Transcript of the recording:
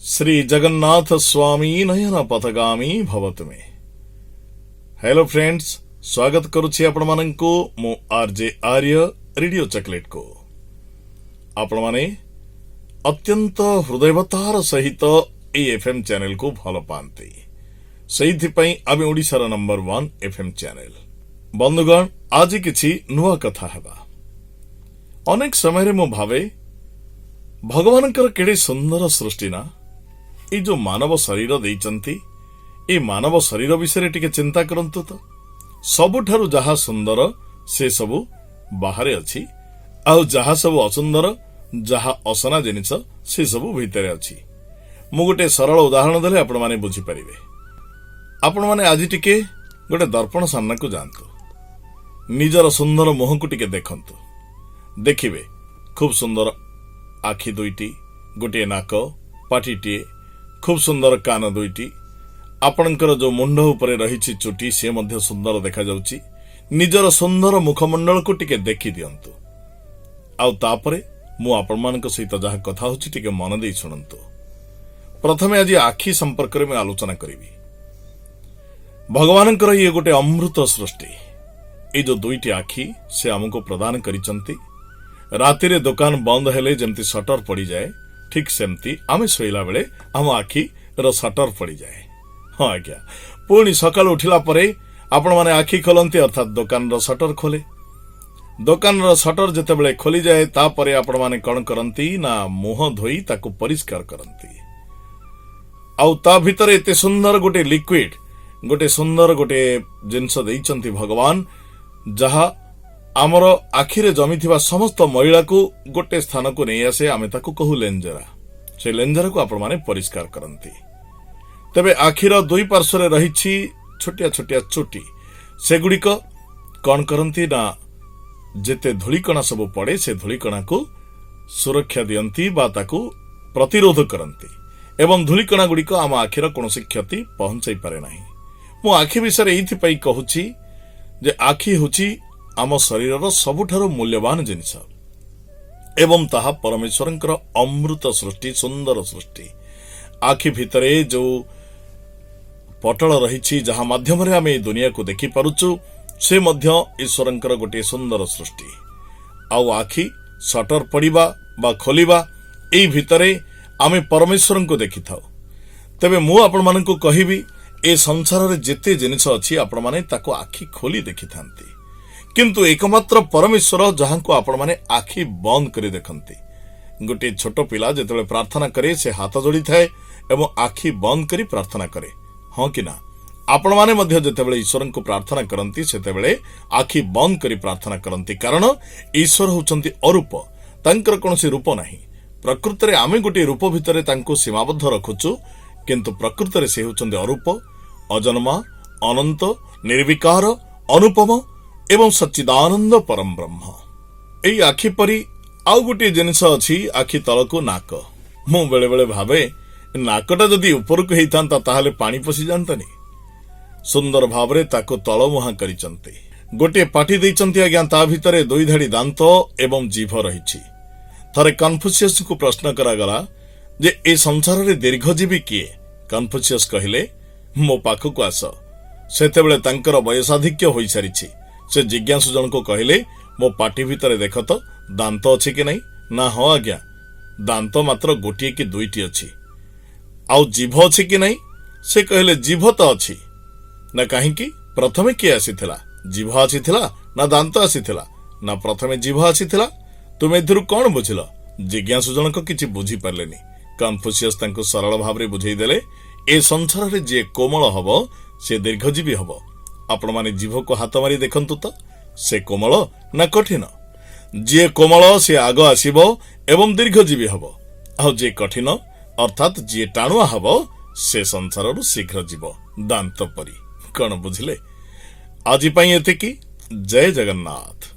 श्री जगन्नाथ स्वामी नयन पथगामी भवतु मे। Hello friends, स्वागत करुछि आपण माननकु मु आरजे आर्य रेडियो चॉकलेट को। आपण माने अत्यंत हृदयवतार सहित ए एफएम चैनल को भल पाते, सेहिथि पई आमे ओडिसार नंबर 1 एफएम चैनल। बंधुगण, आज किछि नुआ कथा हेबा। अनेक समय मु भावे भगवानकर केडे सुंदर सृष्टि ना। ये जो मानव शरीर देइचंती, ए मानव शरीर विषय टिके चिंता करंतु तो। सबुठारु जहा सुंदर से सबु बाहरे अछि, आउ जहा सबु असुंदर, जहा असना जिनिस से सबु भितरे अछि। मु गोटे सरल उदाहरण देले आपण माने बुझी परिबे। आपण माने आज टिके गोटे दर्पण सामना को जानतु, निजर सुंदर मुह को टिके देखंतु। देखिबे खूब सुंदर आखि दुईटी, गोटे नाक, पाटिटिए, खूब सुंदर कान दुईटी। आपणकर जो मुंड उपरे रहिछि चुटी से मध्य सुंदर देखा जाउछि। निजर सुंदर मुखमंडल को टिके देखि दियंतु। आउ तापरे मु आपण मानक सहित जहा कथा होछि टिके मन देई सुनंतु। प्रथमे आज आखि संपर्क में आलोचना करिवि। भगवानकर ये गोटे अमृत सृष्टि। ए जो दुईटी आखि से हमको प्रदान करिसंती। रातिरे दुकान बंद हेले जेमती शटर पड़ी जाए, ठीक सेमती आमे सोइला बेले आम आखि रो शटर पड़ी जाए। हाँ आज्ञा, पुणी सकाल उठिला परे आपण माने आखि खोलंती, अर्थात दुकान रो शटर खोले। दुकान रो शटर जते बेले खोली जाए, तापरे आपण माने कौन करंती ना मुह धोई ताकू परिष्कार करंती। आउ ता भितरे एते सुंदर गोटे लिक्विड, गोटे सुंदर गोटे जिनस देइचंती भगवान, जहा आमर आखिरे जमीथिबा समस्त मैला को गोटे स्थान को नहीं आसे। आमे ताकू कहू लेंजरा। से लेंजरा को आपण माने परिष्कार करंती। तबे आखिर दुई पार्श्वरे रहिछि छोटिया छोटिया चुटी, सेगुड़िक कौन करंती ना जेते धूलिकणा सब पड़े से धूलिकणा को सुरक्षा दियंती बा ताकू प्रतिरोध करंती, एवं धूलिकणा गुड़िक आम आखिर कौनसी क्षति पहुंचाई पारे नाही। मु आखि विषय एइथि पई कहूछि जे आखि होछि आम शरीर सबुठारु मूल्यवान जिनिस, एवं ताहा परमेश्वरंकर अमृत सृष्टि, सुंदर सृष्टि। आखि भितरे जो पटल रहिछि, जहा माध्यम रे आमे दुनिया को देखि पारुछु, से मध्य ईश्वरंकर गोटे सुंदर सृष्टि। आउ आखि शटर पड़िबा बा खोलिबा, एई भितरे आमे परमेश्वरन को देखि थाउ। तबे मु आपण माननकु कहिबी, ए संसार रे जेते जिनिस अछि आपण माने ताको आखि खोली देखि थांती, किंतु एकमात्र परमेश्वर जहां को आपण माने आखि बंद करी देखंती। गोटे छोट पिला जेतेबेले प्रार्थना करे, से हाथ जोड़ी थाए एवं आखि बंद करी प्रार्थना करे। हाँ कि ना? आपण माने मध्य जेतेबेले ईश्वर को प्रार्थना करंती, सेतेबेले आखि बंद करी प्रार्थना करंती, कारण ईश्वर होचंती अरूप, तांकर कोनोसी रूप नाही। प्रकृति रे आमे गोटे रूप भितरे तांको सीमाबद्ध रखुछु, किंतु प्रकृति रे से होचंती अरूप, अजन्मा, अनंत, निर्विकार, अनुपम एवं सच्चिदानंद परम ब्रह्म। एई आखि परी आउ गोटे जिनिस अछि, आखि तलको नाक। मु बेले बेले भावे, नाकटा जदि उपरको हेइतांता ताहाले पानी पसी जानतानी। सुंदर भावरे ताको तल मुहां करिचंती। गोटे पाटी देइचंती आज्ञा, ता भितरे दुई धाड़ी दांत एवं जीभ रहिछि। थरे कन्फ्यूशियस को प्रश्न करागला जे ए संसार रे दीर्घजीवी किए? कन्फ्यूशियस कहिले, मो पाखको आस। सेतेबेले तांकर वयसाधिक्य होई सारिछि। से जिज्ञासु जन को कहले, मो पाटी भितरे देख तो दांत अच्छी कि नहीं? ना हाँ आज्ञा, दांत मात्र गोटे कि दुईटी अच्छी। आउ जीभ अच्छी कि नहीं? से कहले, जीभ तो अच्छी। ना कहीं प्रथमे किए आसीथिला? जीभ आसीथिला ना दांत आसीथिला? ना प्रथमे जीभ आसीथिला। तुम एथिरु कौन बुझिल? जिज्ञासु जनक किछि बुझी पारलेनी। कन्फ्यूशियस तांको सरल भावरे बुझेई देले, ए संसार रे जे कोमल हबो से दीर्घजीवी हबो। आपण माने जीभ को हाथ मारी देखंतु तो, से कोमल ना कठिन? जे कोमल से आग आसीबो एवं दीर्घजीवी हबो, आ जे कठिन अर्थात जे टाणुआ हबो से संसाररु शीघ्र जीव, दांत परी। कौन बुझिले? आज पई एतिकी। जय जगन्नाथ।